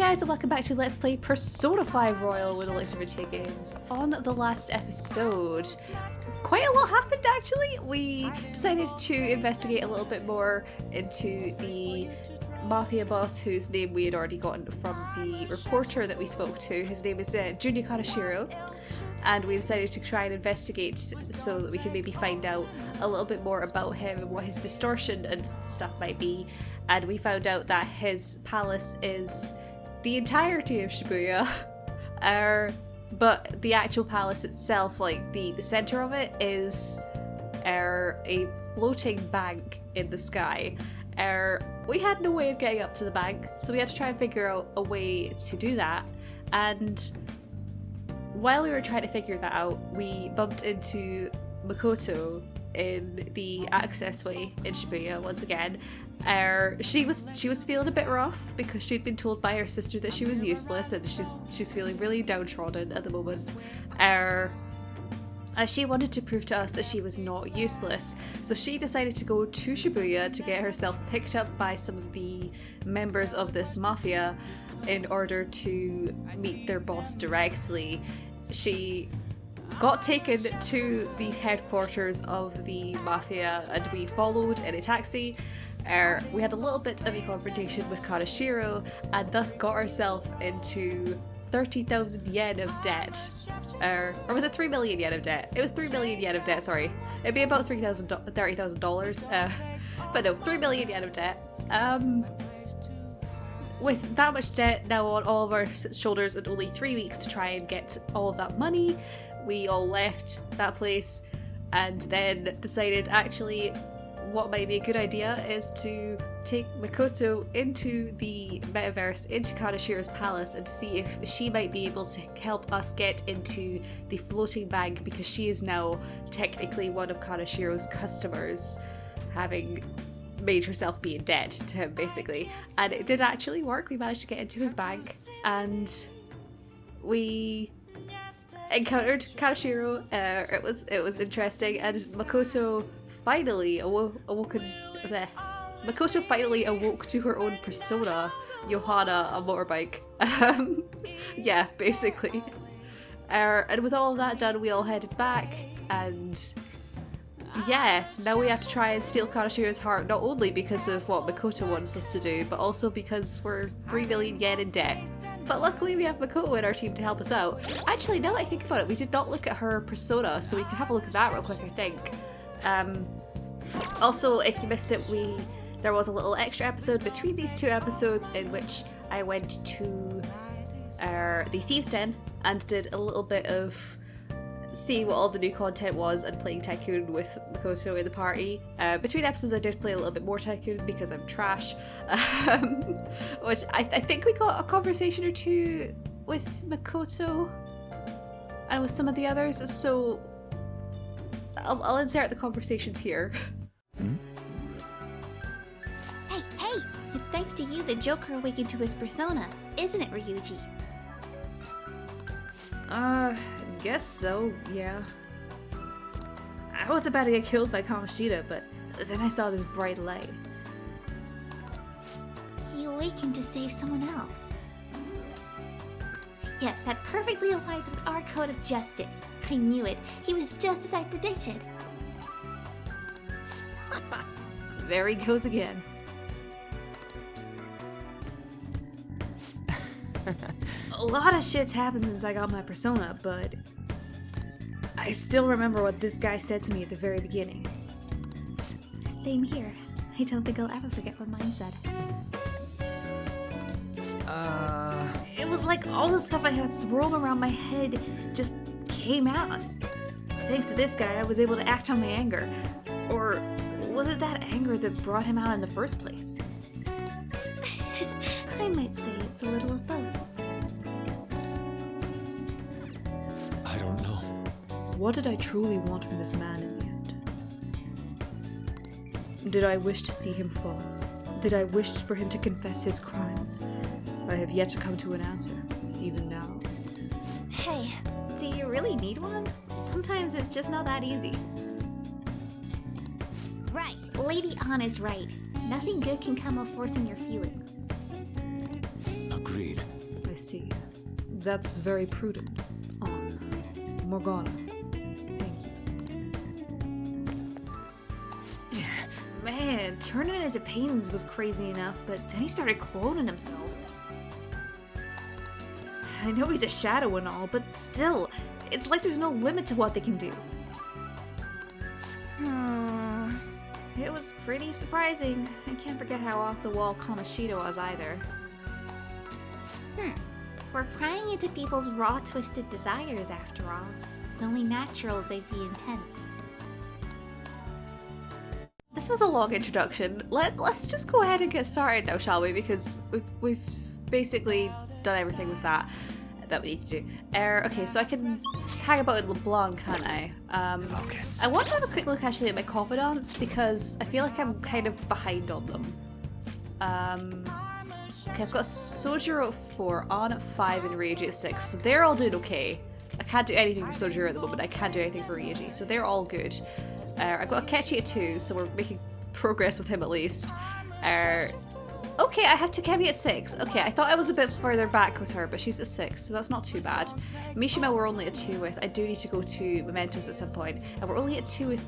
guys, and welcome back to Let's Play Persona 5 Royal with Elixir Games. On the last episode, quite a lot happened actually. We decided to investigate a little bit more into the Mafia boss whose name we had already gotten from the reporter that we spoke to. His name is Junior Kaneshiro, and we decided to try and investigate so that we can maybe find out a little bit more about him and what his distortion and stuff might be. And we found out that his palace is the entirety of Shibuya, but the actual palace itself, like the center of it, is a floating bank in the sky. We had no way of getting up to the bank, so we had to try and figure out a way to do that. And while we were trying to figure that out, we bumped into Makoto in the access way in Shibuya once again. She was feeling a bit rough because she'd been told by her sister that she was useless, and she's feeling really downtrodden at the moment. She wanted to prove to us that she was not useless, so she decided to go to Shibuya to get herself picked up by some of the members of this mafia in order to meet their boss directly. She got taken to the headquarters of the mafia and we followed in a taxi. We had a little bit of a confrontation with Kaneshiro and thus got ourselves into 30,000 yen of debt. Or was it 3 million yen of debt? It was 3 million yen of debt, sorry. It'd be about $30,000. But no, 3 million yen of debt. With that much debt now on all of our shoulders and only 3 weeks to try and get all of that money, we all left that place and then decided actually what might be a good idea is to take Makoto into the metaverse, into Kaneshiro's palace, and to see if she might be able to help us get into the floating bank, because she is now technically one of Kaneshiro's customers, having made herself be in debt to him basically. And it did actually work. We managed to get into his bank and we encountered Kaneshiro. It was interesting, and Makoto finally awoke to her own persona, Johanna, a motorbike. Yeah, basically. And with all of that done, we all headed back, and yeah, now we have to try and steal Kaneshiro's heart, not only because of what Makoto wants us to do, but also because we're 3 million yen in debt. But luckily we have Makoto in our team to help us out. Actually, now that I think about it, we did not look at her persona, so we can have a look at that real quick, I think. Also, if you missed it, there was a little extra episode between these two episodes in which I went to the Thieves' Den and did a little bit of seeing what all the new content was and playing Tycoon with Makoto in the party. Between episodes I did play a little bit more Tycoon because I'm trash, which I think we got a conversation or two with Makoto and with some of the others, so I'll insert the conversations here. Hey, it's thanks to you the Joker awakened to his persona, isn't it, Ryuji? Guess so, yeah. I was about to get killed by Kamoshida, but then I saw this bright light. He awakened to save someone else. Yes, that perfectly aligns with our code of justice. I knew it. He was just as I predicted. There he goes again. A lot of shit's happened since I got my persona, but I still remember what this guy said to me at the very beginning. Same here. I don't think I'll ever forget what mine said. It was like all the stuff I had swirled around my head just came out. Thanks to this guy, I was able to act on my anger. Or was it that anger that brought him out in the first place? I might say it's a little of both. I don't know. What did I truly want from this man in the end? Did I wish to see him fall? Did I wish for him to confess his crimes? I have yet to come to an answer, even now. Hey, do you really need one? Sometimes it's just not that easy. Right, Lady Ann is right. Nothing good can come of forcing your feelings. Agreed. That's very prudent on Morgana. Thank you. Man, turning into Paynes was crazy enough, but then he started cloning himself. I know he's a shadow and all, but still, it's like there's no limit to what they can do. It was pretty surprising. I can't forget how off the wall Kaneshiro was either. We're prying into people's raw, twisted desires after all. It's only natural they'd be intense. This was a long introduction. Let's just go ahead and get started now, shall we? Because we've basically done everything with that we need to do. Okay, so I can hang about in LeBlanc, can't I? Focus. I want to have a quick look actually at my confidants because I feel like I'm kind of behind on them. Okay, I've got Sojiro at 4, On at 5, and Reiji at 6, so they're all doing okay. I can't do anything for Sojiro at the moment, I can't do anything for Reiji, so they're all good. I've got Akechi at 2, so we're making progress with him at least. Okay, I have Takemi at 6. Okay, I thought I was a bit further back with her, but she's at 6, so that's not too bad. Mishima we're only at 2 with. I do need to go to Mementos at some point. And we're only at 2 with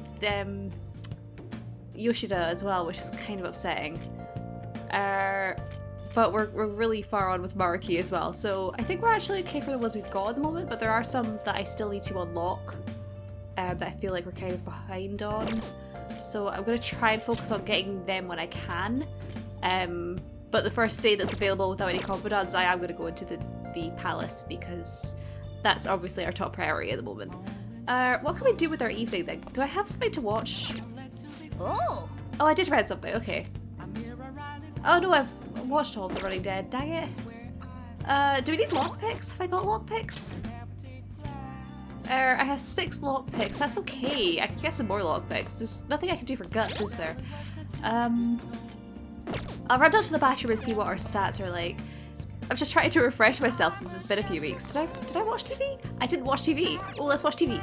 Yoshida as well, which is kind of upsetting. But we're really far on with Maruki as well, so I think we're actually okay for the ones we've got at the moment, but there are some that I still need to unlock that I feel like we're kind of behind on. So I'm going to try and focus on getting them when I can. But the first day that's available without any confidants, I am going to go into the palace because that's obviously our top priority at the moment. What can we do with our evening then? Do I have something to watch? Oh! Oh, I did read something, okay. Oh no, I've watched all of The Running Dead, dang it. Do we need lockpicks? Have I got lockpicks? I have 6 lockpicks, that's okay. I can get some more lockpicks. There's nothing I can do for guts, is there? I'll run down to the bathroom and see what our stats are like. I'm just trying to refresh myself since it's been a few weeks. Did I watch TV? I didn't watch TV. Oh, let's watch TV.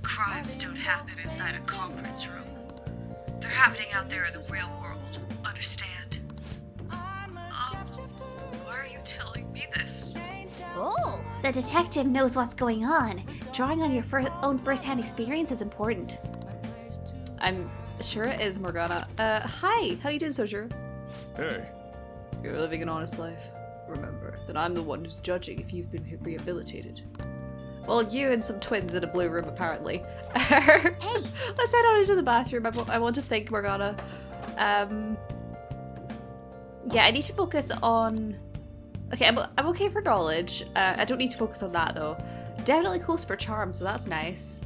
Crimes don't happen inside a conference room. They're happening out there in the real world. Understand? Why are you telling me this? Oh! The detective knows what's going on. Drawing on your own first-hand experience is important. I'm sure it is, Morgana. Hi! How you doing, Sojiro? Hey. You're living an honest life. Remember that I'm the one who's judging if you've been rehabilitated. Well, you and some twins in a blue room, apparently. Hey! Let's head on into the bathroom. I want to thank Morgana. Yeah, I need to focus on... Okay, I'm okay for knowledge. I don't need to focus on that, though. Definitely close for charm, so that's nice.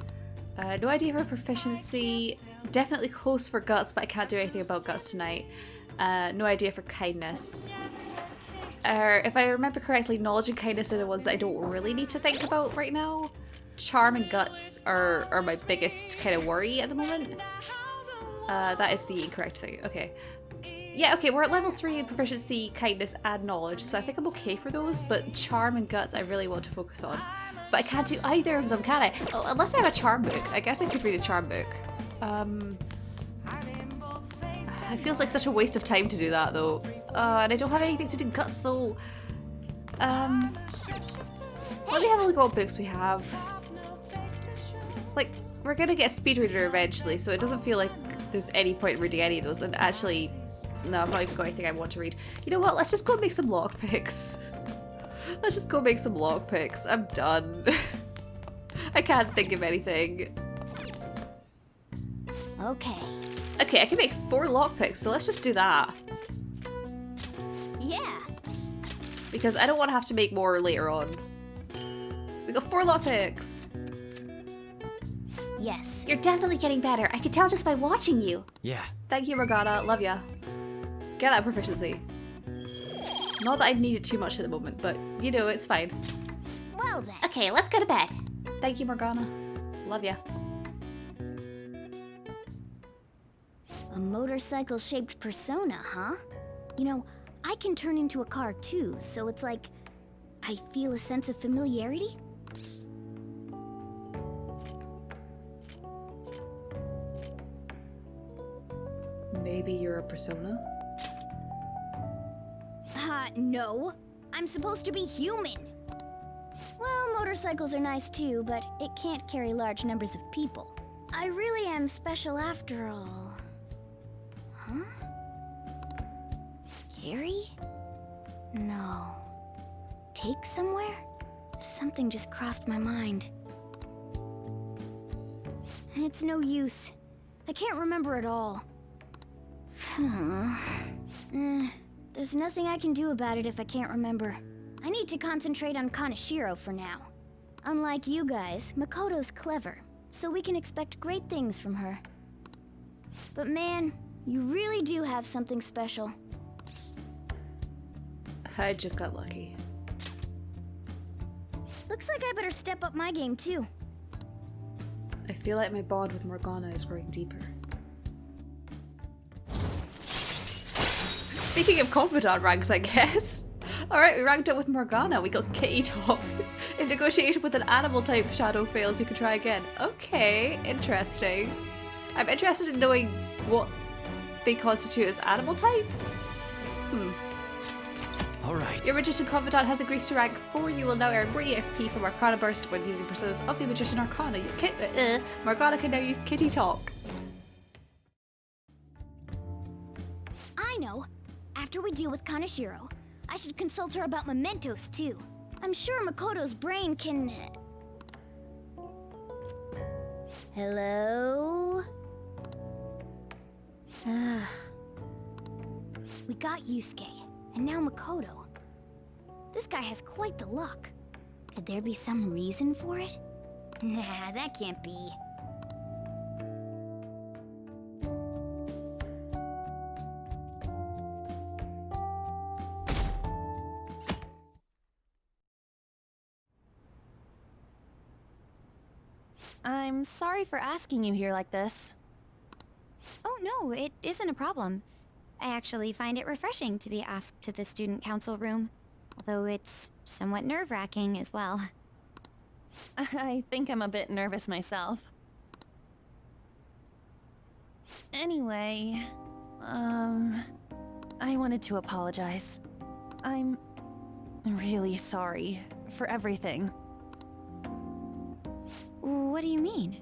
No idea for proficiency. Definitely close for guts, but I can't do anything about guts tonight. No idea for kindness. If I remember correctly, knowledge and kindness are the ones that I don't really need to think about right now. Charm and guts are my biggest kind of worry at the moment. That is the incorrect thing. Okay. Yeah, okay, we're at level 3 in proficiency, kindness, and knowledge, so I think I'm okay for those, but charm and guts I really want to focus on. But I can't do either of them, can I? Oh, unless I have a charm book. I guess I could read a charm book. It feels like such a waste of time to do that, though. And I don't have anything to do guts, though. Let me have a look at what books we have. Like, we're gonna get a speed reader eventually, so it doesn't feel like there's any point in reading any of those. And actually, no, I've not even got anything I want to read. You know what? Let's just go make some lockpicks. Let's just go make some lockpicks. I'm done. I can't think of anything. Okay. Okay, I can make 4 lockpicks, so let's just do that. Yeah. Because I don't want to have to make more later on. We got 4 lockpicks. Yes, you're definitely getting better. I can tell just by watching you. Yeah. Thank you, Morgana. Love ya. Get that proficiency. Not that I need it too much at the moment, but you know, it's fine. Well then. Okay, let's go to bed. Thank you, Morgana. Love ya. A motorcycle-shaped persona, huh? You know, I can turn into a car too, so it's like I feel a sense of familiarity. Maybe you're a persona? No. I'm supposed to be human. Well, motorcycles are nice too, but it can't carry large numbers of people. I really am special after all. Huh? Carry? No. Take somewhere? Something just crossed my mind. It's no use. I can't remember it all. There's nothing I can do about it if I can't remember. I need to concentrate on Kaneshiro for now. Unlike you guys, Makoto's clever, so we can expect great things from her. But man, you really do have something special. I just got lucky. Looks like I better step up my game too. I feel like my bond with Morgana is growing deeper. Speaking of confidant ranks, I guess. Alright, we ranked up with Morgana. We got Kitty Top. If negotiation with an animal type shadow fails, you can try again. Okay, interesting. I'm interested in knowing what they constitute as animal type. Alright. Your Magician Confidant has increased to rank 4. You will now earn more EXP from Arcana Burst when using personas of the Magician Arcana. Morgana can now use Kitty Talk. I know. After we deal with Kaneshiro, I should consult her about mementos too. I'm sure Makoto's brain can... Hello? We got Yusuke, and now Makoto. This guy has quite the luck. Could there be some reason for it? Nah, that can't be. I'm sorry for asking you here like this. Oh no, it isn't a problem. I actually find it refreshing to be asked to the student council room, although it's somewhat nerve-wracking as well. I think I'm a bit nervous myself. Anyway, I wanted to apologize. I'm really sorry for everything. What do you mean?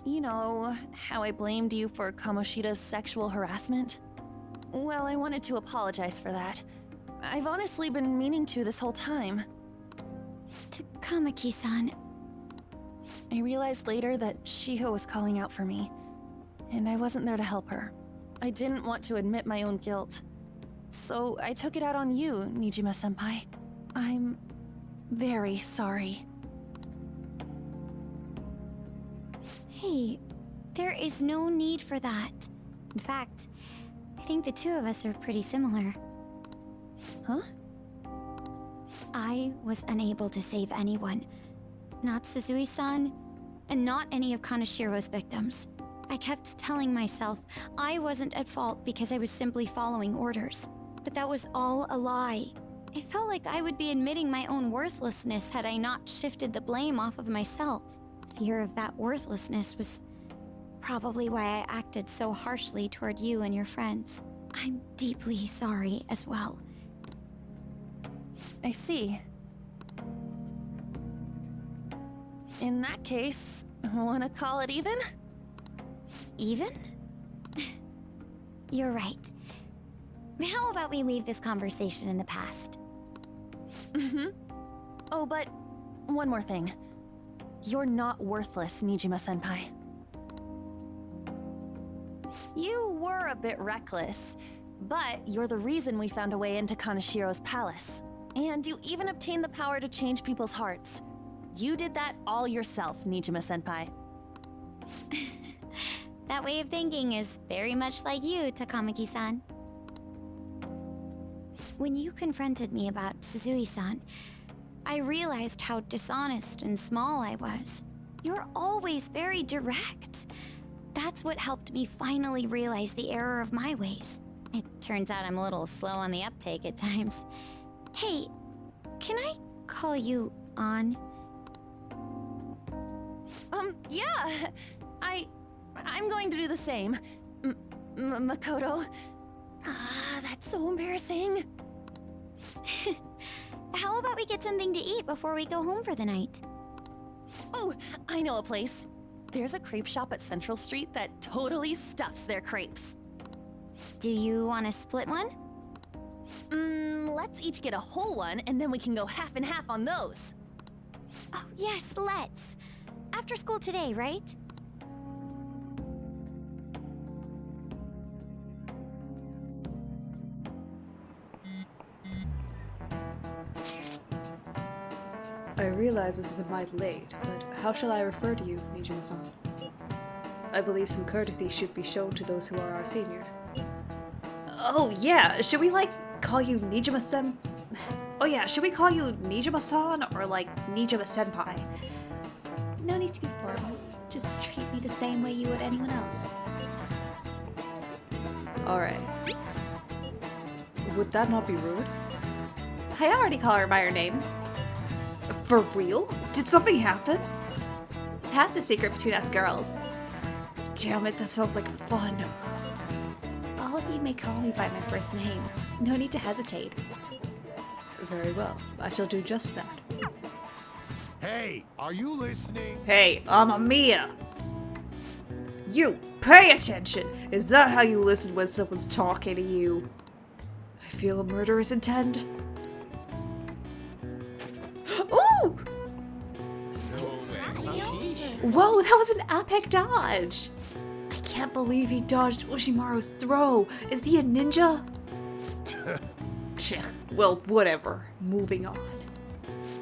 You know, how I blamed you for Kamoshida's sexual harassment? Well, I wanted to apologize for that. I've honestly been meaning to this whole time. Takamaki-san. I realized later that Shiho was calling out for me, and I wasn't there to help her. I didn't want to admit my own guilt. So I took it out on you, Nijima-senpai. I'm very sorry. Hey, there is no need for that. In fact, I think the two of us are pretty similar. Huh? I was unable to save anyone. Not Suzui-san, and not any of Kaneshiro's victims. I kept telling myself I wasn't at fault because I was simply following orders. But that was all a lie. I felt like I would be admitting my own worthlessness had I not shifted the blame off of myself. Fear of that worthlessness was probably why I acted so harshly toward you and your friends. I'm deeply sorry as well. I see. In that case, wanna call it even? Even? You're right. How about we leave this conversation in the past? Oh, but one more thing. You're not worthless, Nijima-senpai. You were a bit reckless, but you're the reason we found a way into Kaneshiro's palace. And you even obtained the power to change people's hearts. You did that all yourself, Nijima-senpai. That way of thinking is very much like you, Takamaki-san. When you confronted me about Suzui-san, I realized how dishonest and small I was. You're always very direct. That's what helped me finally realize the error of my ways. It turns out I'm a little slow on the uptake at times. Hey, can I call you On? Yeah! I'm going to do the same. Makoto. Ah, that's so embarrassing. How about we get something to eat before we go home for the night? Oh, I know a place. There's a crepe shop at Central Street that totally stuffs their crepes. Do you want to split one? Let's each get a whole one, and then we can go half and half on those. Oh, yes, let's. After school today, right? I realize this is a mite late, but how shall I refer to you, Nijima-san? I believe some courtesy should be shown to those who are our senior. Oh yeah, should we call you Nijima-san? Oh yeah, should we call you Nijima-san or Nijima-senpai? No need to be formal, just treat me the same way you would anyone else. Alright. Would that not be rude? I already call her by her name. For real? Did something happen? That's a secret between us girls. Damn it, that sounds like fun. All of you may call me by my first name. No need to hesitate. Very well, I shall do just that. Hey, are you listening? Hey, I'm Amiya! You, pay attention! Is that how you listen when someone's talking to you? I feel a murderous intent. Ooh! Whoa, that was an epic dodge! I can't believe he dodged Ushimaru's throw. Is he a ninja? Well, whatever. Moving on.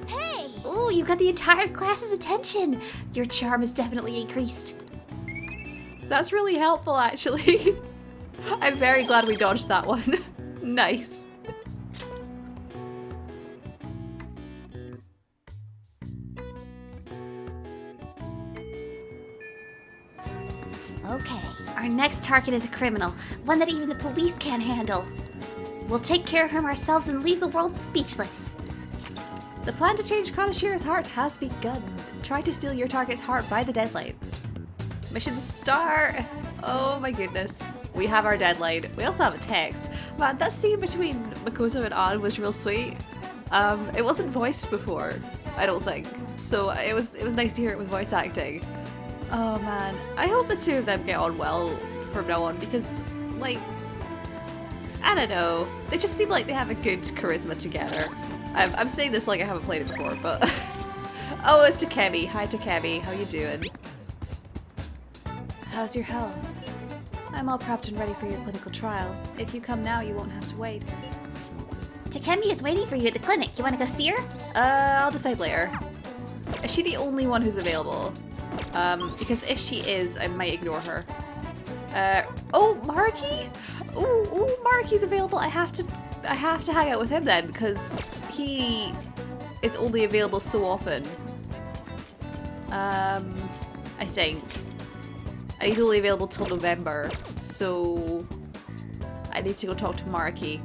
Hey! Ooh, you got the entire class's attention! Your charm is definitely increased. That's really helpful, actually. I'm very glad we dodged that one. Nice. Okay. Our next target is a criminal, one that even the police can't handle. We'll take care of him ourselves and leave the world speechless. The plan to change Kaneshiro's heart has begun. Try to steal your target's heart by the deadline. Mission start! Oh my goodness. We have our deadline. We also have a text. Man, that scene between Makoto and Ann was real sweet. It wasn't voiced before, I don't think. So it was nice to hear it with voice acting. Oh man, I hope the two of them get on well from now on because, I don't know, they just seem like they have a good charisma together. I'm saying this like I haven't played it before, but... Oh, it's Takemi. Hi Takemi, how you doing? How's your health? I'm all prepped and ready for your clinical trial. If you come now, you won't have to wait. Takemi is waiting for you at the clinic. You want to go see her? I'll decide later. Is she the only one who's available? Because if she is, I might ignore her. Oh, Marky? Ooh, Marky's available. I have to hang out with him then, because he is only available so often. I think. And he's only available till November, so I need to go talk to Marky.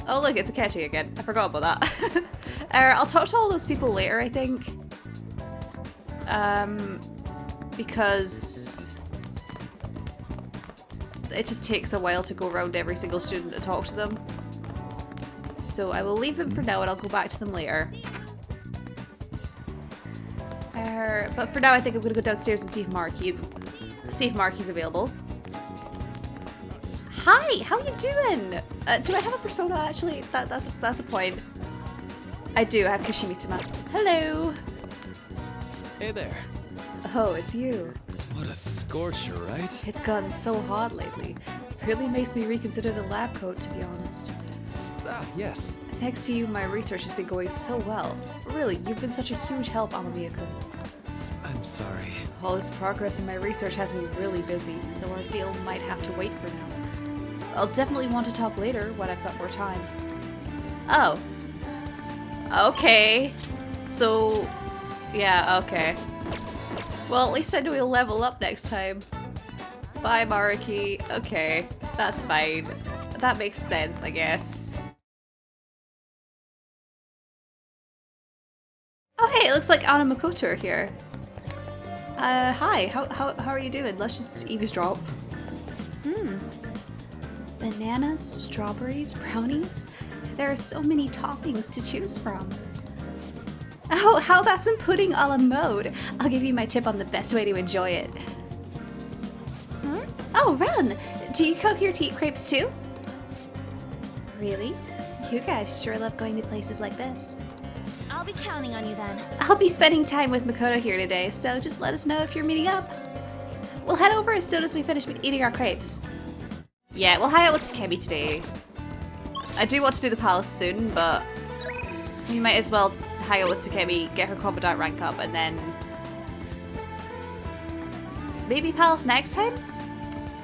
Oh look, it's Akechi again. I forgot about that. I'll talk to all those people later, I think. Because it just takes a while to go around every single student to talk to them. So I will leave them for now and I'll go back to them later. But for now I think I'm gonna go downstairs and see if Marky's available. Hi, how you doing? Do I have a persona actually? That's a point. I do, I have Kashimi-tama. Hello! Hey there. Oh, it's you. What a scorcher, right? It's gotten so hot lately. Really makes me reconsider the lab coat, to be honest. Ah, yes. Thanks to you, my research has been going so well. Really, you've been such a huge help, Amamiya-kun. I'm sorry. All this progress in my research has me really busy, so our deal might have to wait for now. I'll definitely want to talk later when I've got more time. Oh. Okay. So, yeah, okay. Well, at least I know he'll level up next time. Bye, Mariki. Okay, that's fine. That makes sense, I guess. Oh hey, it looks like Anna Makoto are here. Hi, how are you doing? Let's just eavesdrop. Bananas, strawberries, brownies. There are so many toppings to choose from. Oh, how about some pudding a la mode? I'll give you my tip on the best way to enjoy it. Huh? Oh, Ren! Do you come here to eat crepes too? Really? You guys sure love going to places like this. I'll be counting on you then. I'll be spending time with Makoto here today, so just let us know if you're meeting up. We'll head over as soon as we finish eating our crepes. Yeah, we'll hang out with Takemi today. I do want to do the palace soon, but we might as well hang out with Takemi, get her Commandant rank up, and then maybe palace next time?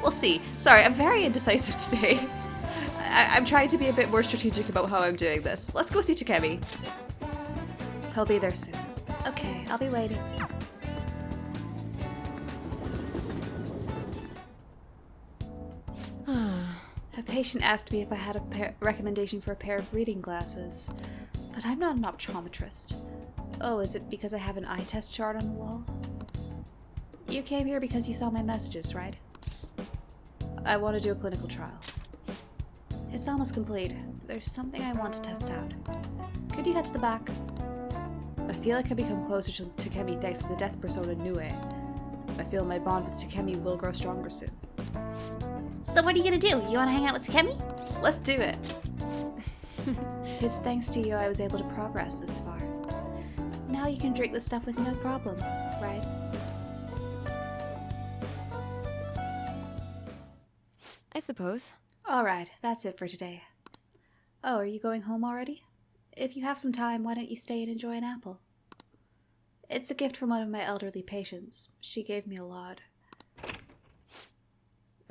We'll see. Sorry, I'm very indecisive today. I'm trying to be a bit more strategic about how I'm doing this. Let's go see Takemi. He'll be there soon. Okay, I'll be waiting. A patient asked me if I had a recommendation for a pair of reading glasses, but I'm not an optometrist. Oh, is it because I have an eye test chart on the wall? You came here because you saw my messages, right? I want to do a clinical trial. It's almost complete. There's something I want to test out. Could you head to the back? I feel I can become closer to Takemi thanks to the death persona Nue. I feel my bond with Takemi will grow stronger soon. So what are you gonna do? You wanna hang out with Takemi? Let's do it. It's thanks to you I was able to progress this far. Now you can drink this stuff with no problem, right? I suppose. Alright, that's it for today. Oh, are you going home already? If you have some time, why don't you stay and enjoy an apple? It's a gift from one of my elderly patients. She gave me a lot.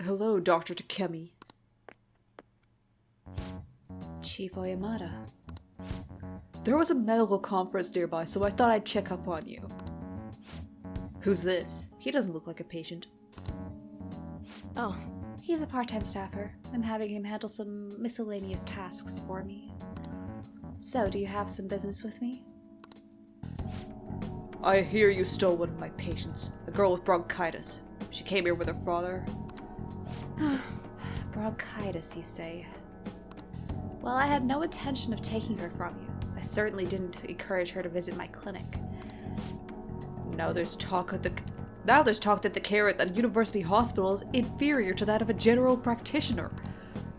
Hello, Dr. Takemi. Chief Oyamada. There was a medical conference nearby, so I thought I'd check up on you. Who's this? He doesn't look like a patient. Oh, He's a part-time staffer. I'm having him handle some miscellaneous tasks for me. So, do you have some business with me? I hear you stole one of my patients, a girl with bronchitis. She came here with her father. Bronchitis, you say? Well, I had no intention of taking her from you. I certainly didn't encourage her to visit my clinic. Now there's talk that the care at the university hospital is inferior to that of a general practitioner.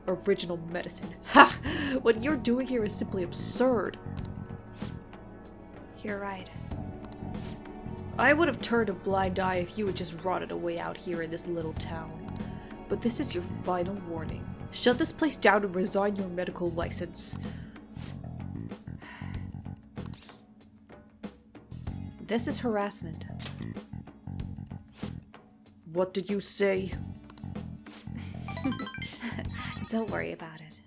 Original medicine. Ha! What you're doing here is simply absurd. You're right. I would have turned a blind eye if you had just rotted away out here in this little town. But this is your final warning. Shut this place down and resign your medical license. This is harassment. What did you say? Don't worry about it.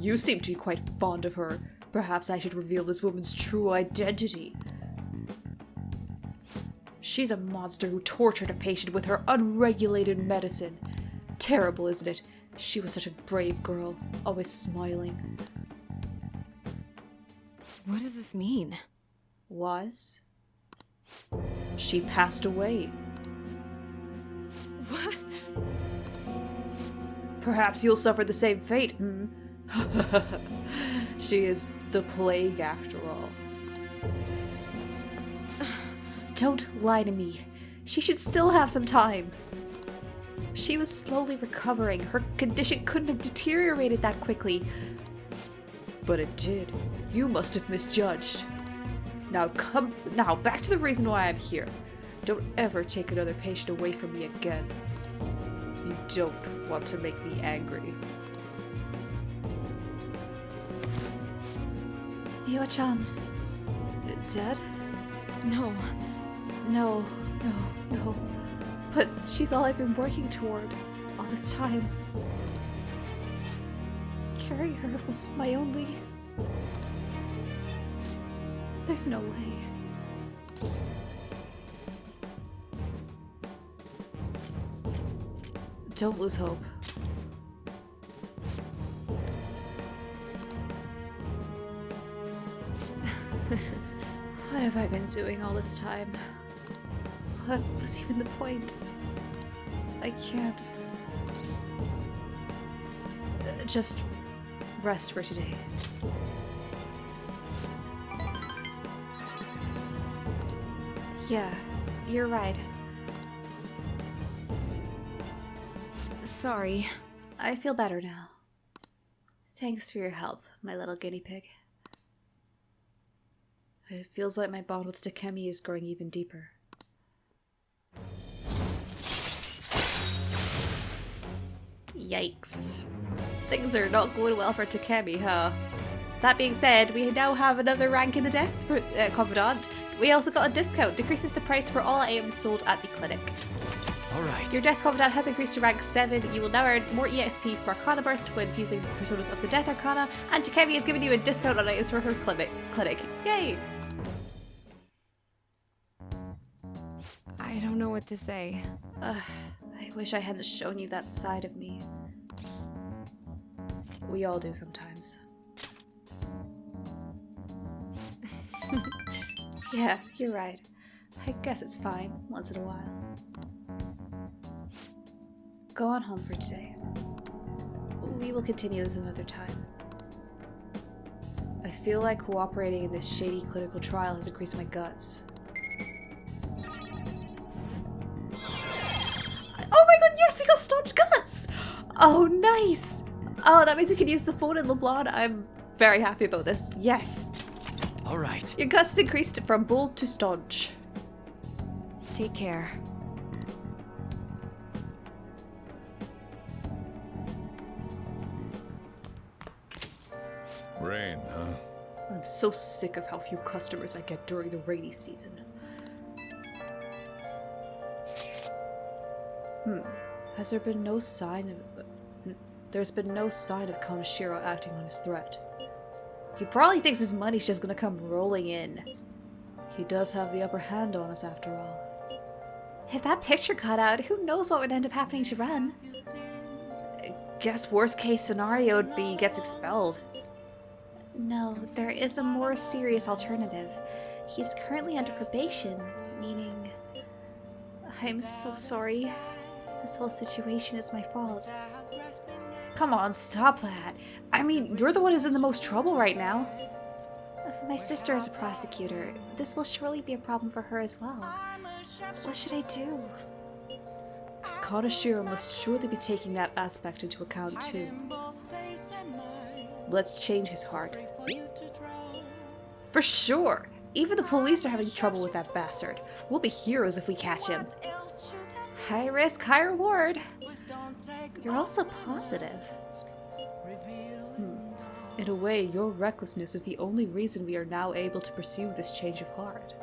You seem to be quite fond of her. Perhaps I should reveal this woman's true identity. She's a monster who tortured a patient with her unregulated medicine. Terrible, isn't it? She was such a brave girl, always smiling. what does this mean? Was? She passed away. What? Perhaps you'll suffer the same fate, hmm? She is the plague after all. Don't lie to me. She should still have some time. She was slowly recovering. Her condition couldn't have deteriorated that quickly. But it did. You must have misjudged. Now back to the reason why I'm here. Don't ever take another patient away from me again. You don't want to make me angry. Miwa-chan's dead? No. No. But she's all I've been working toward all this time. Carrying her was my only... There's no way. Don't lose hope. What have I been doing all this time? What was even the point? I can't. just rest for today. Yeah, you're right. Sorry. I feel better now. Thanks for your help, my little guinea pig. It feels like my bond with Takemi is growing even deeper. Yikes. Things are not going well for Takemi, huh? That being said, we now have another rank in the Death Confidant. We also got a discount. Decreases the price for all items sold at the clinic. Alright. Your Death Confidant has increased to rank 7. You will now earn more EXP from Arcana Burst when fusing Personas of the Death Arcana, and Takemi has given you a discount on items for her clinic. Yay! I don't know what to say. I wish I hadn't shown you that side of me. We all do sometimes. Yeah, you're right. I guess it's fine, once in a while. Go on home for today. We will continue this another time. I feel like cooperating in this shady clinical trial has increased my guts. Oh my god, yes, we got staunch guts! Oh, nice! Oh, that means we can use the phone in LeBlanc. I'm very happy about this. Yes! Alright. Your guts increased from bold to staunch. Take care. Rain, huh? I'm so sick of how few customers I get during the rainy season. Has there been no sign of... There's been no sign of Kaneshiro acting on his threat. He probably thinks his money's just gonna come rolling in. He does have the upper hand on us after all. If that picture got out, who knows what would end up happening to Ren? I guess worst case scenario would be he gets expelled. No, there is a more serious alternative. He's currently under probation, meaning... I'm so sorry. This whole situation is my fault. Come on, stop that. I mean, you're the one who's in the most trouble right now. My sister is a prosecutor. This will surely be a problem for her as well. What should I do? Kaneshiro must surely be taking that aspect into account too. Let's change his heart. For sure! Even the police are having trouble with that bastard. We'll be heroes if we catch him. High risk, high reward. You're also positive. In a way, your recklessness is the only reason we are now able to pursue this change of heart.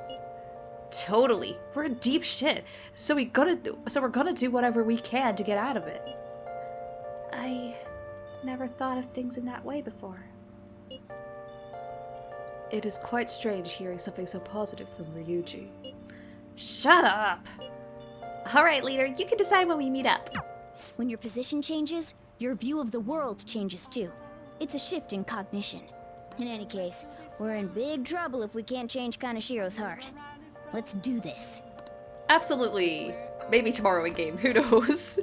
Totally. We're in deep shit. So we're gonna do whatever we can to get out of it. I never thought of things in that way before. It is quite strange hearing something so positive from Ryuji. Shut up! Alright, leader, you can decide when we meet up. When your position changes, your view of the world changes too. It's a shift in cognition. In any case, we're in big trouble if we can't change Kaneshiro's heart. Let's do this. Absolutely. Maybe tomorrow in game, who knows?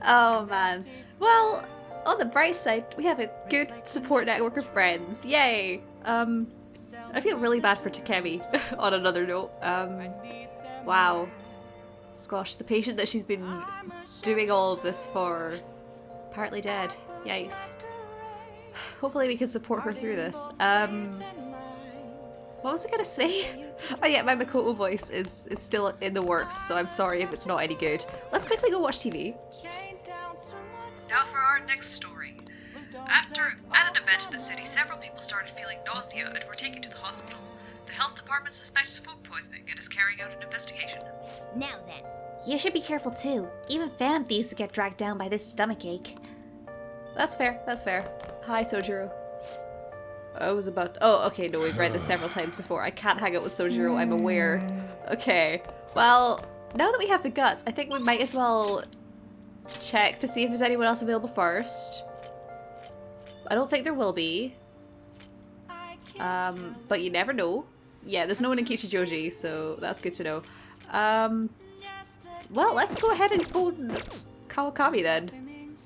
Oh man. Well, on the bright side, we have a good support network of friends. Yay! I feel really bad for Takemi, on another note. Wow. Gosh, the patient that she's been doing all of this for, apparently dead. Yikes. Hopefully we can support her through this. What was I gonna say? Oh yeah, my Makoto voice is still in the works, so I'm sorry if it's not any good. Let's quickly go watch TV. Now for our next story. At an event in the city, several people started feeling nausea and were taken to the hospital. The health department suspects food poisoning and is carrying out an investigation. Now then. You should be careful too. Even phantom thieves will get dragged down by this stomach ache. That's fair, that's fair. Hi, Sojiro. Oh, okay, no, we've read this several times before. I can't hang out with Sojiro, I'm aware. Okay, well, now that we have the guts, I think we might as well check to see if there's anyone else available first. I don't think there will be. But you never know. Yeah, there's no one in Kichijoji, so that's good to know. Well, let's go ahead and phone Kawakami then.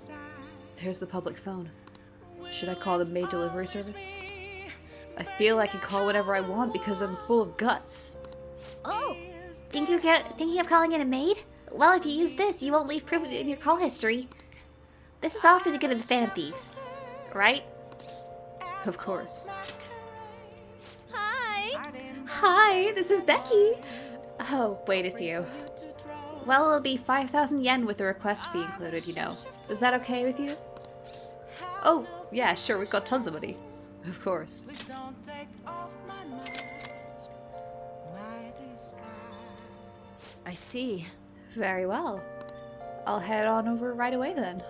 There's the public phone. Should I call the maid delivery service? I feel I can call whenever I want because I'm full of guts. Oh! Thinking of calling in a maid? Well, if you use this, you won't leave proof in your call history. This is all for the good of the Phantom Thieves. Right? Of course. Hi, this is Becky. Oh, wait, it's you. Well, it'll be 5,000 yen with the request fee included, you know. Is that okay with you? Oh, yeah, sure, we've got tons of money. Of course. I see. Very well. I'll head on over right away then.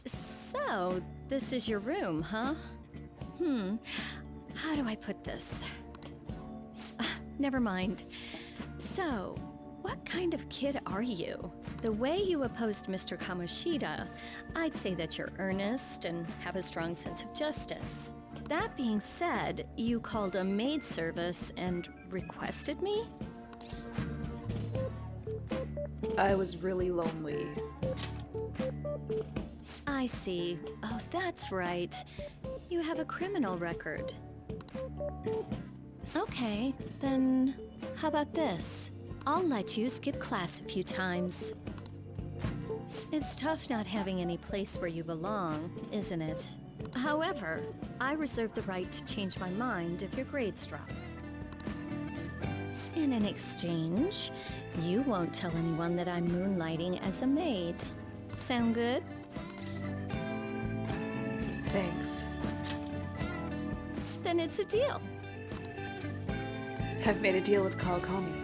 So, this is your room, huh? How do I put this? Never mind. So, what kind of kid are you? The way you opposed Mr. Kamoshida, I'd say that you're earnest and have a strong sense of justice. That being said, you called a maid service and requested me? I was really lonely. I see. Oh, that's right. You have a criminal record. Okay, then how about this? I'll let you skip class a few times. It's tough not having any place where you belong, isn't it? However, I reserve the right to change my mind if your grades drop. And in exchange, you won't tell anyone that I'm moonlighting as a maid. Sound good? Thanks. Then it's a deal. I've made a deal with Kawakami.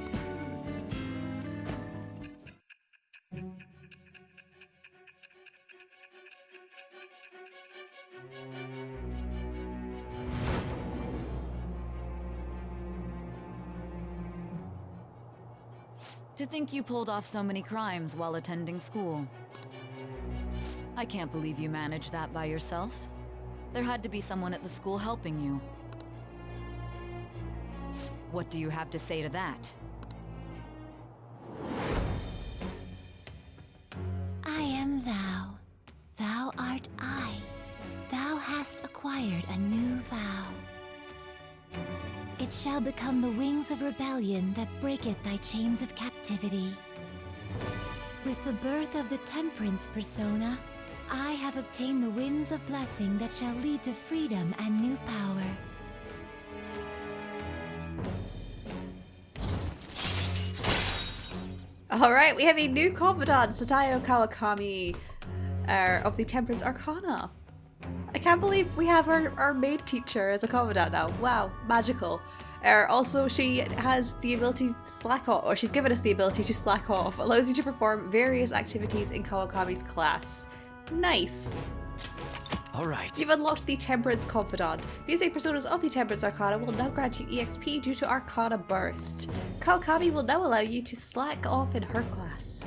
To think you pulled off so many crimes while attending school. I can't believe you managed that by yourself. There had to be someone at the school helping you. What do you have to say to that? I am thou. Thou art I. Thou hast acquired a new vow. It shall become the wings of rebellion that breaketh thy chains of captivity. With the birth of the temperance persona, I have obtained the winds of blessing that shall lead to freedom and new power. Alright, we have a new confidant, Satayo Kawakami, of the Temperance Arcana. I can't believe we have our maid teacher as a confidant now. Wow, magical. Also, she has the ability to slack off, or she's given us the ability to slack off, allows you to perform various activities in Kawakami's class. Nice. All right. You've unlocked the Temperance Confidant. Fusing personas of the Temperance Arcana will now grant you EXP due to Arcana Burst. Kawakami will now allow you to slack off in her class.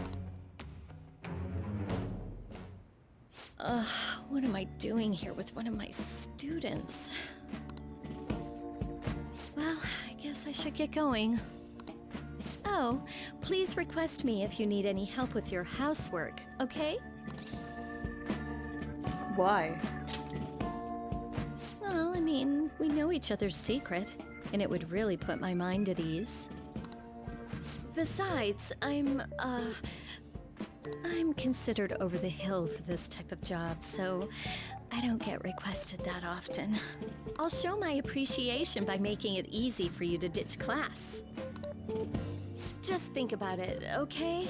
What am I doing here with one of my students? Well, I guess I should get going. Oh, please request me if you need any help with your housework, okay? Why? Well, I mean, we know each other's secret, and it would really put my mind at ease. Besides, I'm considered over the hill for this type of job, so I don't get requested that often. I'll show my appreciation by making it easy for you to ditch class. Just think about it, okay?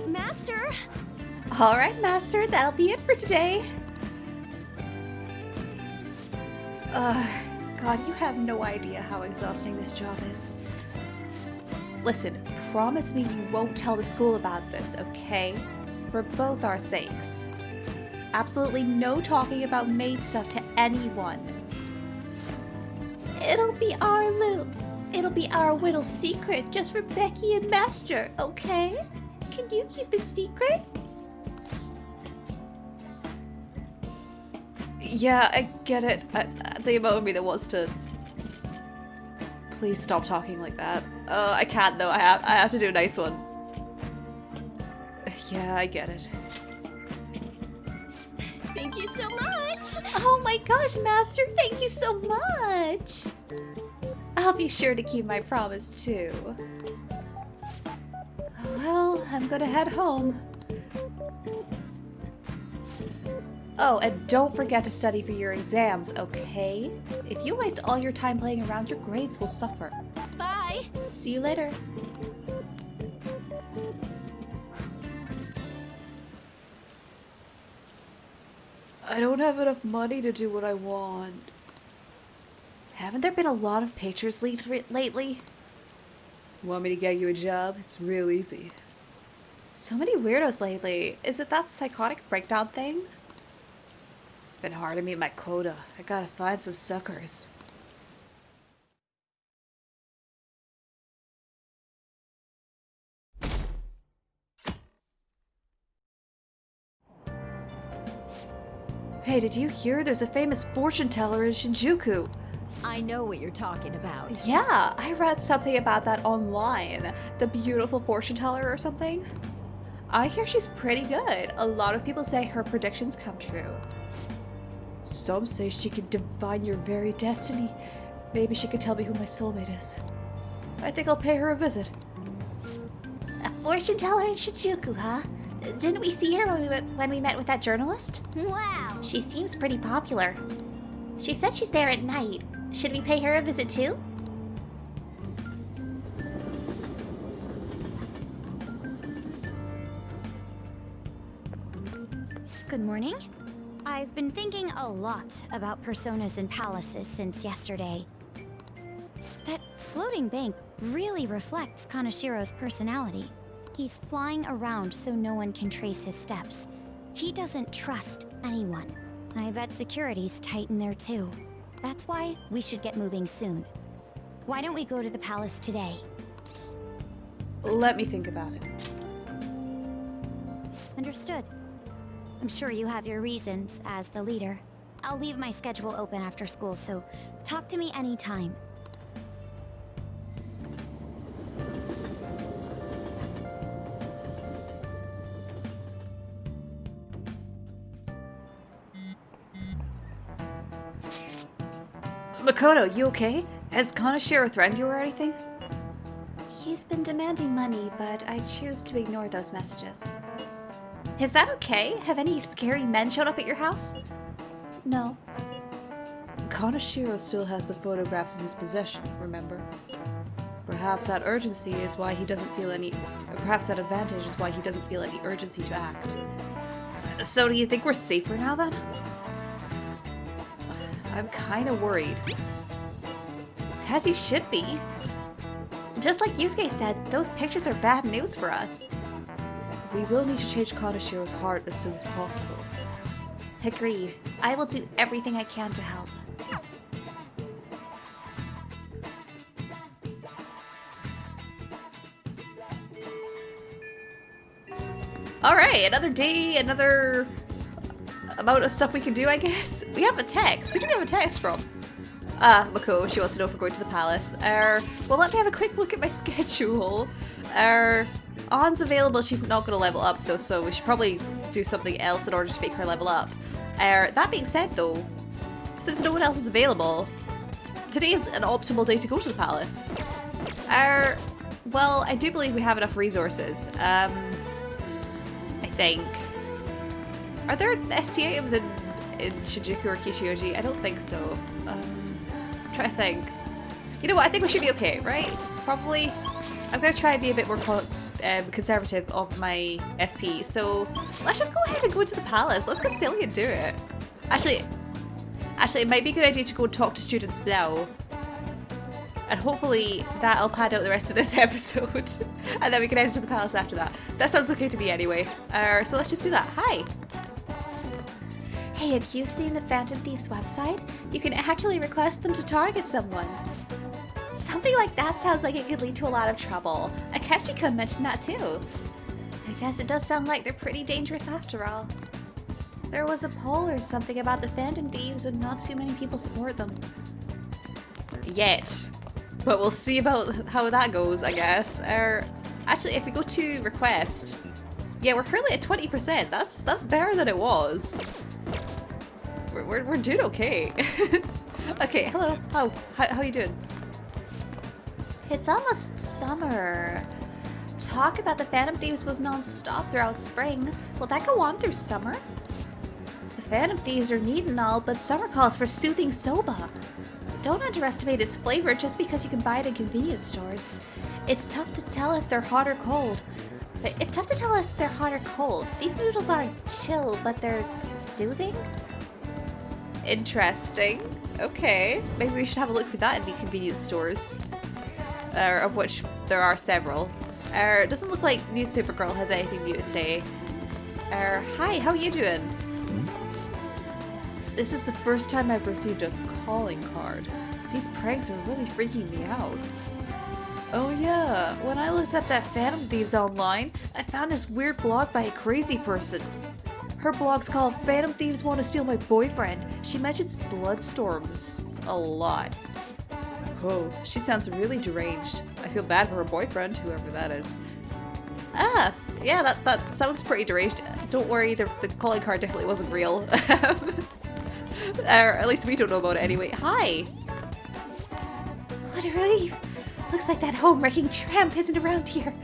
Master! Alright, Master, that'll be it for today. God, you have no idea how exhausting this job is. Listen, promise me you won't tell the school about this, okay? For both our sakes. Absolutely no talking about maid stuff to anyone. It'll be our little secret just for Becky and Master, okay? Can you keep a secret? Yeah, I get it. The amount of me that wants to Please stop talking like that. I can't though. I have to do a nice one. Yeah, I get it. Thank you so much! Oh my gosh, Master, thank you so much! I'll be sure to keep my promise too. Well, I'm gonna head home. Oh, and don't forget to study for your exams, okay? If you waste all your time playing around, your grades will suffer. Bye! See you later. I don't have enough money to do what I want. Haven't there been a lot of pictures leaked lately? Want me to get you a job? It's real easy. So many weirdos lately. Is it that psychotic breakdown thing? Been hard to meet my quota. I gotta find some suckers. Hey, did you hear? There's a famous fortune teller in Shinjuku. I know what you're talking about. Yeah, I read something about that online. The beautiful fortune teller or something. I hear she's pretty good. A lot of people say her predictions come true. Some say she can divine your very destiny. Maybe she could tell me who my soulmate is. I think I'll pay her a visit. A fortune teller in Shinjuku, huh? Didn't we see her when we met with that journalist? Wow. She seems pretty popular. She said she's there at night. Should we pay her a visit too? Good morning. I've been thinking a lot about personas and palaces since yesterday. That floating bank really reflects Kaneshiro's personality. He's flying around so no one can trace his steps. He doesn't trust anyone. I bet security's tight in there too. That's why we should get moving soon. Why don't we go to the palace today? Let me think about it. Understood. I'm sure you have your reasons as the leader. I'll leave my schedule open after school, so talk to me anytime. Makoto, you okay? Has Kaneshiro threatened you or anything? He's been demanding money, but I choose to ignore those messages. Is that okay? Have any scary men showed up at your house? No. Kaneshiro still has the photographs in his possession, remember? Perhaps that urgency is why he doesn't feel any... Perhaps that advantage is why he doesn't feel any urgency to act. So do you think we're safer now then? I'm kinda worried. As you should be. Just like Yusuke said, those pictures are bad news for us. We will need to change Kaneshiro's heart as soon as possible. Agreed. I will do everything I can to help. Alright, another day, another amount of stuff we can do, I guess. We have a text. Who do we have a text from? Mako, she wants to know if we're going to the palace. Well, let me have a quick look at my schedule. On's available, she's not going to level up though, so we should probably do something else in order to make her level up. That being said though, since no one else is available, today is an optimal day to go to the palace. Well, I do believe we have enough resources. I think. Are there SP items in Shinjuku or Kishioji? I don't think so. I'm trying to think. You know what, I think we should be okay, right? Probably. I'm going to try and be a bit more conservative of my SP, so let's just go ahead and go into the palace. Let's get silly and do it. Actually, it might be a good idea to go and talk to students now. And hopefully that'll pad out the rest of this episode. And then we can head into the palace after that. That sounds okay to me anyway. So let's just do that. Hi! Hey, have you seen the Phantom Thieves website? You can actually request them to target someone. Something like that sounds like it could lead to a lot of trouble. Akechi-kun mentioned that too. I guess it does sound like they're pretty dangerous after all. There was a poll or something about the Phantom Thieves and not too many people support them. Yet. But we'll see about how that goes, I guess. Actually, if we go to request, yeah, we're currently at 20%. That's better than it was. We're doing okay. Okay, hello. How you doing? It's almost summer. Talk about the Phantom Thieves was non-stop throughout spring. Will that go on through summer? The Phantom Thieves are neat and all, but summer calls for soothing soba. Don't underestimate its flavor just because you can buy it in convenience stores. It's tough to tell if they're hot or cold. These noodles aren't chill, but they're soothing? Interesting. Okay. Maybe we should have a look for that in the convenience stores. Of which there are several. It doesn't look like Newspaper Girl has anything new to say. Hi, how are you doing? This is the first time I've received a calling card. These pranks are really freaking me out. Oh yeah, when I looked up that Phantom Thieves online, I found this weird blog by a crazy person. Her blog's called Phantom Thieves Want to Steal My Boyfriend. She mentions bloodstorms a lot. Oh, she sounds really deranged. I feel bad for her boyfriend, whoever that is. Ah, yeah, that sounds pretty deranged. Don't worry, the calling card definitely wasn't real. Or at least we don't know about it anyway. Hi! What a relief. Looks like that home-wrecking tramp isn't around here.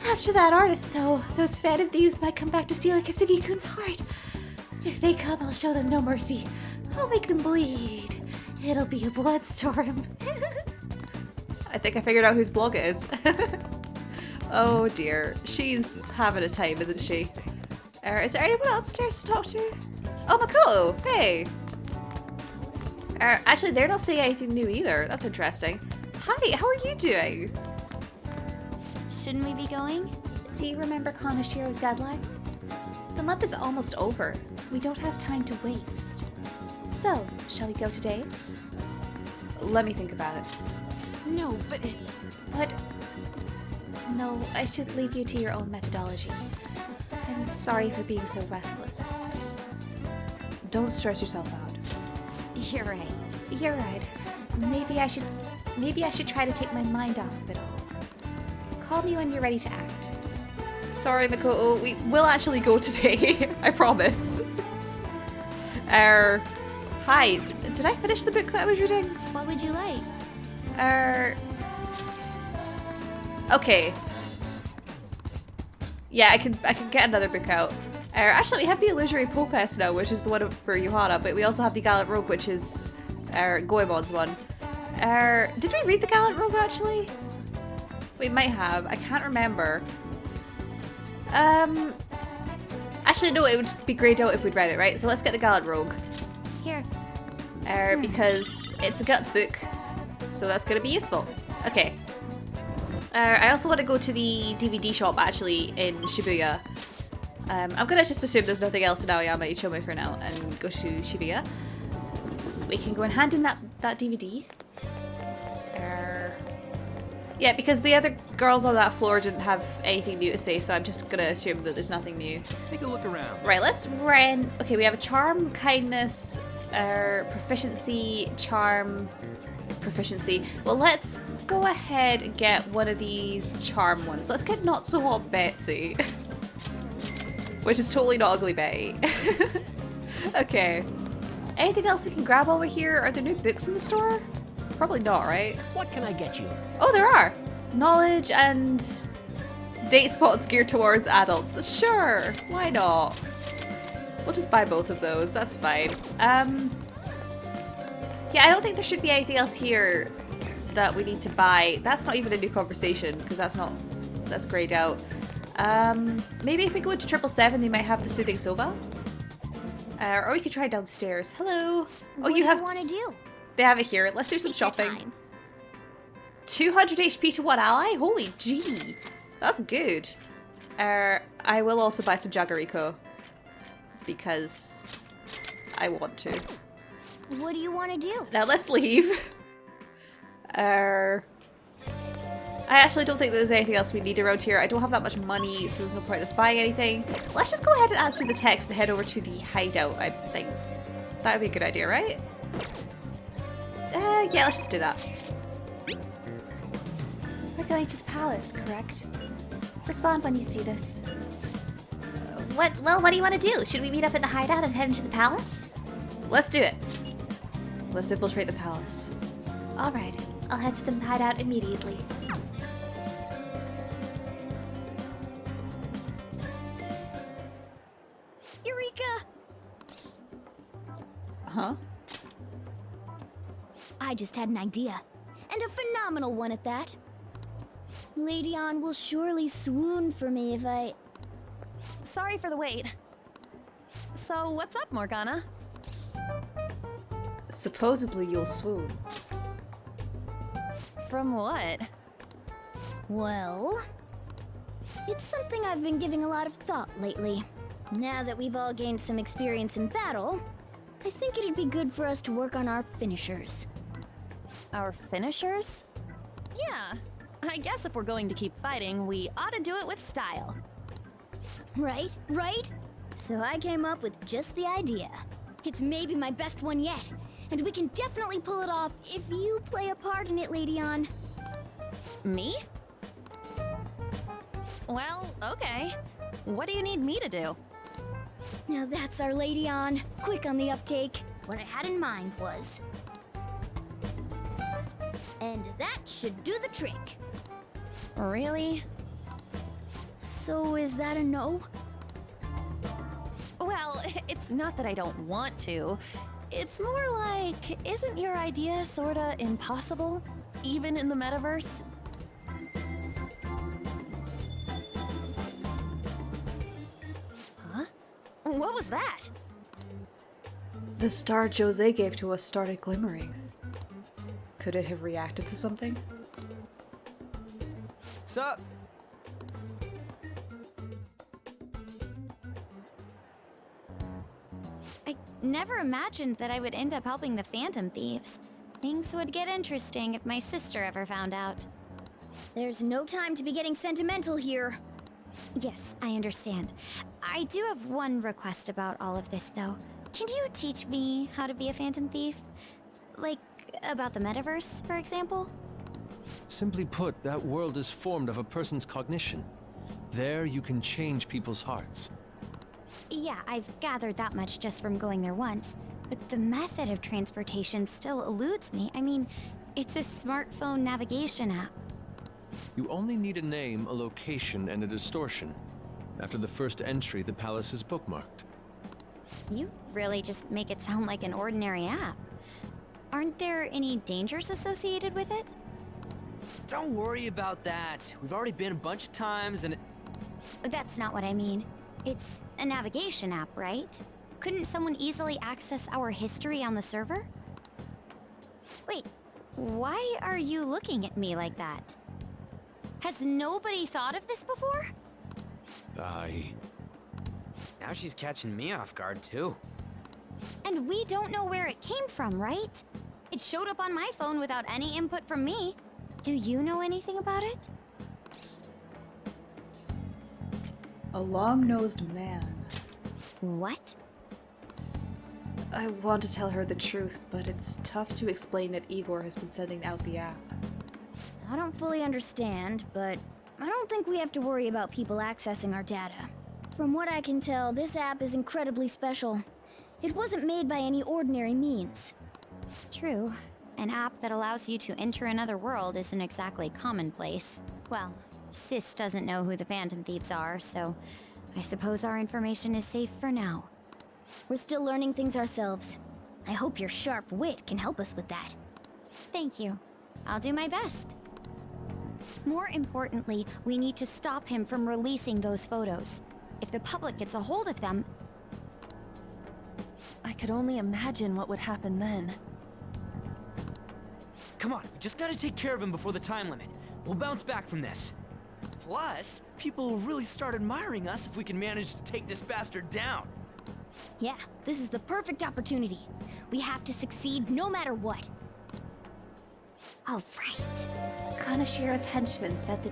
After that artist, though, those Phantom Thieves might come back to steal Akatsuki-kun's heart. If they come, I'll show them no mercy. I'll make them bleed. It'll be a bloodstorm. I think I figured out whose blog it is. Oh dear. She's having a time, isn't she? Is there anyone upstairs to talk to? Oh, Makoto! Hey! Actually, they're not saying anything new either. That's interesting. Hi, how are you doing? Shouldn't we be going? Do you remember Kaneshiro's deadline? The month is almost over. We don't have time to waste. So, shall we go today? Let me think about it. No, but... No, I should leave you to your own methodology. I'm sorry for being so restless. Don't stress yourself out. You're right. You're right. Maybe I should try to take my mind off of it all. Call me when you're ready to act. Sorry, Makoto. We will actually go today. I promise. Hi. Did I finish the book that I was reading? What would you like? Okay. Yeah, I can get another book out. Actually, we have the Illusory Popes now, which is the one for Yohana, but we also have the Gallant Rogue, which is Goemon's one. Did we read the Gallant Rogue, actually? We might have. I can't remember. Actually, no, it would be grayed out if we'd read it, right? So let's get the Gallant Rogue. Here. Because it's a guts book, so that's gonna be useful. Okay. I also want to go to the DVD shop, actually, in Shibuya. I'm gonna just assume there's nothing else in Aoyama Ichome for now and go to Shibuya. We can go and hand in that DVD. Yeah, because the other girls on that floor didn't have anything new to say, so I'm just gonna assume that there's nothing new. Take a look around. Right, let's rent. Okay, we have a charm, kindness, proficiency, charm, proficiency. Well, let's go ahead and get one of these charm ones. Let's get Not So Hot Betsy. Which is totally not Ugly Betty. Okay. Anything else we can grab while we're here? Are there new books in the store? Probably not, right? What can I get you? Oh, there are! Knowledge and date spots geared towards adults. Sure, why not? We'll just buy both of those, that's fine. Yeah, I don't think there should be anything else here that we need to buy. That's not even a new conversation, because that's grayed out. Maybe if we go into 777, they might have the Soothing Soba. Or we could try downstairs. Hello! What do you want to do? They have it here. Let's do some shopping. 200 HP to one ally? Holy gee. That's good. I will also buy some Jagariko. Because I want to. What do you want to do? Now let's leave. I actually don't think there's anything else we need around here. I don't have that much money, so there's no point in us buying anything. Let's just go ahead and answer the text and head over to the hideout, I think. That would be a good idea, right? Yeah, let's just do that. going to the palace, correct? Respond when you see this. What do you want to do? Should we meet up in the hideout and head into the palace? Let's do it. Let's infiltrate the palace. Alright, I'll head to the hideout immediately. Eureka! Huh? I just had an idea. And a phenomenal one at that. Lady Ann will surely swoon for me if I... Sorry for the wait. So, what's up, Morgana? Supposedly you'll swoon. From what? Well... It's something I've been giving a lot of thought lately. Now that we've all gained some experience in battle, I think it'd be good for us to work on our finishers. Our finishers? Yeah. I guess if we're going to keep fighting, we ought to do it with style. Right? So I came up with just the idea. It's maybe my best one yet, and we can definitely pull it off if you play a part in it, Lady Ann. Me? Well, okay. What do you need me to do? Now that's our Lady Ann. Quick on the uptake. What I had in mind was... And that should do the trick. Really? So is that a no? Well, it's not that I don't want to. It's more like, isn't your idea sorta impossible? Even in the metaverse? Huh? What was that? The star Jose gave to us started glimmering. Could it have reacted to something? Sup? I never imagined that I would end up helping the Phantom Thieves. Things would get interesting if my sister ever found out. There's no time to be getting sentimental here. Yes, I understand. I do have one request about all of this, though. Can you teach me how to be a Phantom Thief? Like, about the metaverse, for example? Simply put, that world is formed of a person's cognition. There you can change people's hearts. Yeah, I've gathered that much just from going there once. But the method of transportation still eludes me. I mean, it's a smartphone navigation app. You only need a name, a location, and a distortion. After the first entry, the palace is bookmarked. You really just make it sound like an ordinary app. Aren't there any dangers associated with it? Don't worry about that. We've already been a bunch of times and That's not what I mean. It's a navigation app, right? Couldn't someone easily access our history on the server? Wait, why are you looking at me like that? Has nobody thought of this before? now she's catching me off guard too. And we don't know where it came from, right? It showed up on my phone without any input from me. Do you know anything about it? A long-nosed man. What? I want to tell her the truth, but it's tough to explain that Igor has been sending out the app. I don't fully understand, but I don't think we have to worry about people accessing our data. From what I can tell, this app is incredibly special. It wasn't made by any ordinary means. True. An app that allows you to enter another world isn't exactly commonplace. Well, Sis doesn't know who the Phantom Thieves are, so I suppose our information is safe for now. We're still learning things ourselves. I hope your sharp wit can help us with that. Thank you. I'll do my best. More importantly, we need to stop him from releasing those photos. If the public gets a hold of them... I could only imagine what would happen then. Come on, we just gotta take care of him before the time limit. We'll bounce back from this. Plus, people will really start admiring us if we can manage to take this bastard down. Yeah, this is the perfect opportunity. We have to succeed no matter what. All right. Kaneshiro's henchman said the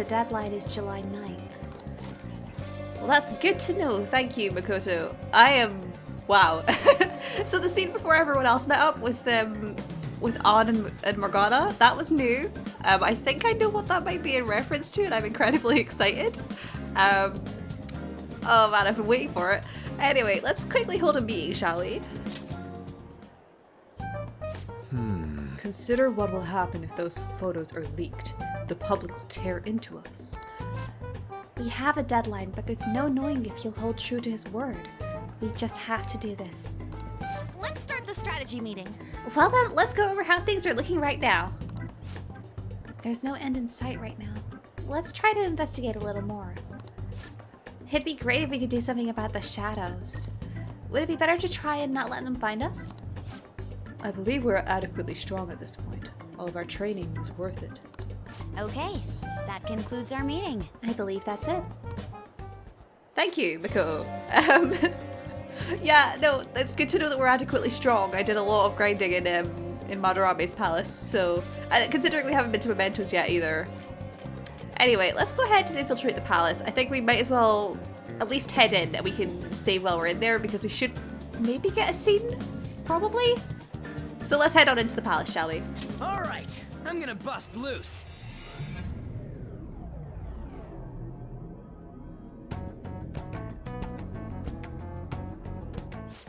deadline is July 9th. Well, that's good to know. Thank you, Makoto. I am... wow. So the scene before everyone else met up with with Ann and Morgana. That was new. I think I know what that might be in reference to, and I'm incredibly excited. Oh man, I've been waiting for it. Anyway, let's quickly hold a meeting, shall we? Consider what will happen if those photos are leaked. The public will tear into us. We have a deadline, but there's no knowing if he'll hold true to his word. We just have to do this. Let's start the strategy meeting. Well then, let's go over how things are looking right now. There's no end in sight right now. Let's try to investigate a little more. It'd be great if we could do something about the shadows. Would it be better to try and not let them find us? I believe we're adequately strong at this point. All of our training was worth it. Okay, that concludes our meeting. I believe that's it. Thank you, Mako. Yeah, no, it's good to know that we're adequately strong. I did a lot of grinding in Madarame's palace, so considering we haven't been to Mementos yet either. Anyway, let's go ahead and infiltrate the palace. I think we might as well at least head in, and we can save while we're in there because we should maybe get a scene, probably. So let's head on into the palace, shall we? All right, I'm gonna bust loose.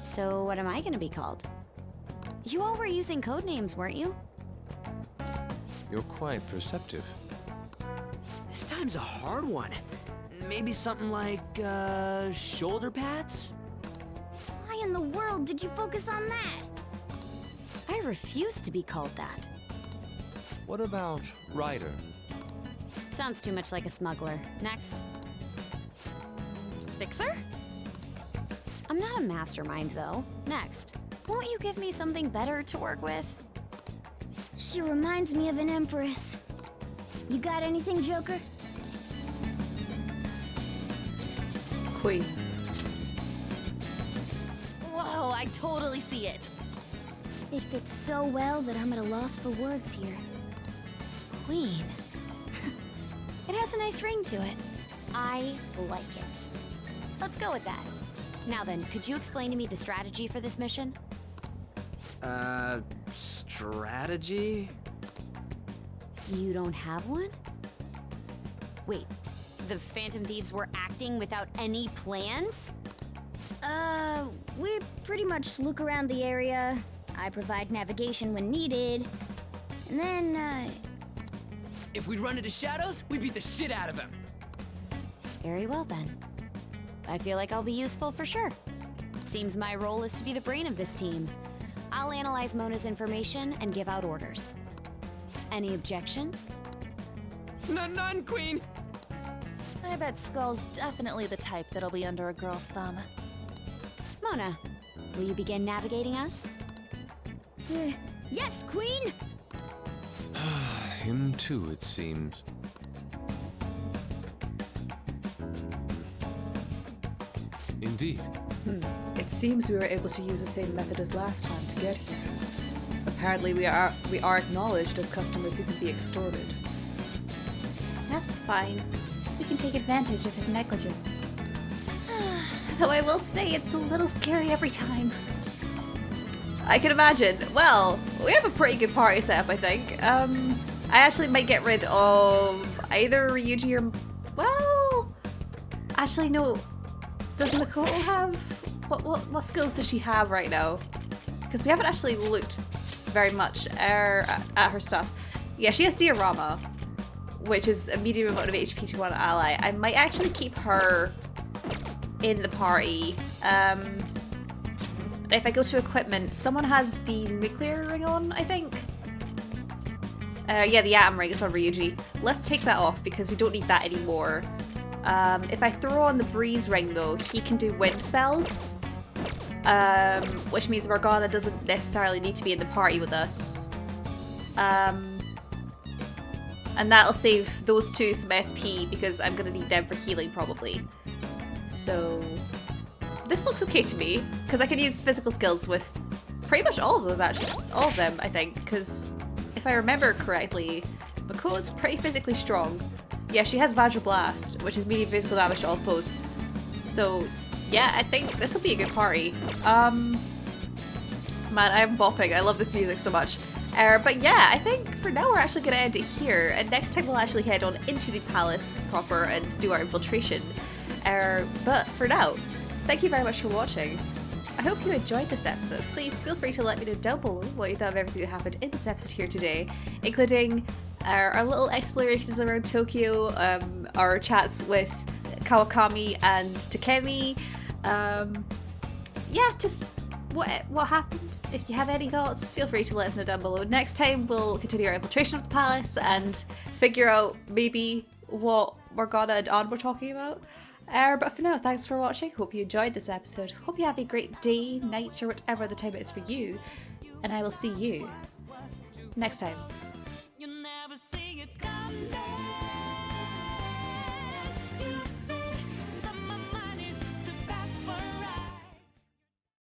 So what am I gonna be called? You all were using code names, weren't you? You're quite perceptive. This time's a hard one. Maybe something like, shoulder pads? Why in the world did you focus on that? I refuse to be called that. What about Ryder? Sounds too much like a smuggler. Next. Fixer? I'm not a mastermind, though. Next. Won't you give me something better to work with? She reminds me of an empress. You got anything, Joker? Queen. Whoa, I totally see it. It fits so well that I'm at a loss for words here. Queen. It has a nice ring to it. I like it. Let's go with that. Now then, could you explain to me the strategy for this mission? Strategy? You don't have one? Wait, the Phantom Thieves were acting without any plans? We pretty much look around the area. I provide navigation when needed. And then, If we run into shadows, we beat the shit out of him. Very well then. I feel like I'll be useful for sure. Seems my role is to be the brain of this team. I'll analyze Mona's information and give out orders. Any objections? None, Queen! I bet Skull's definitely the type that'll be under a girl's thumb. Mona, will you begin navigating us? Yes, Queen! Him too, it seems. Indeed. It seems we were able to use the same method as last time to get here. Apparently we are acknowledged as customers who can be extorted. That's fine. We can take advantage of his negligence. Though I will say it's a little scary every time. I can imagine. Well, we have a pretty good party setup, I think. I actually might get rid of either Ryuji or... Well... Actually, no. Does Makoto have... What skills does she have right now? Because we haven't actually looked very much at her stuff. Yeah, she has Diorama, which is a medium amount of HP to one ally. I might actually keep her in the party. If I go to equipment, someone has the nuclear ring on, I think. Yeah, the atom ring is on Ryuji. Let's take that off because we don't need that anymore. If I throw on the breeze ring though, he can do wind spells. Which means Morgana doesn't necessarily need to be in the party with us. And that'll save those two some SP because I'm gonna need them for healing probably. So this looks okay to me because I can use physical skills with pretty much all of those actually. All of them, I think, because if I remember correctly, Makoto's pretty physically strong. Yeah, she has Vajra Blast, which is medium physical damage to all foes. So yeah, I think this will be a good party. Man, I'm bopping. I love this music so much. But yeah, I think for now we're actually going to end it here, and next time we'll actually head on into the palace proper and do our infiltration. But for now, thank you very much for watching. I hope you enjoyed this episode. Please feel free to let me know down below what you thought of everything that happened in this episode here today, including our little explorations around Tokyo, our chats with Kawakami and Takemi. Yeah, just what happened. If you have any thoughts, feel free to let us know down below. Next time we'll continue our infiltration of the palace and figure out maybe what Morgana and Ann were talking about. But for now, thanks for watching. Hope you enjoyed this episode. Hope you have a great day, night, or whatever the time it is for you. And I will see you next time.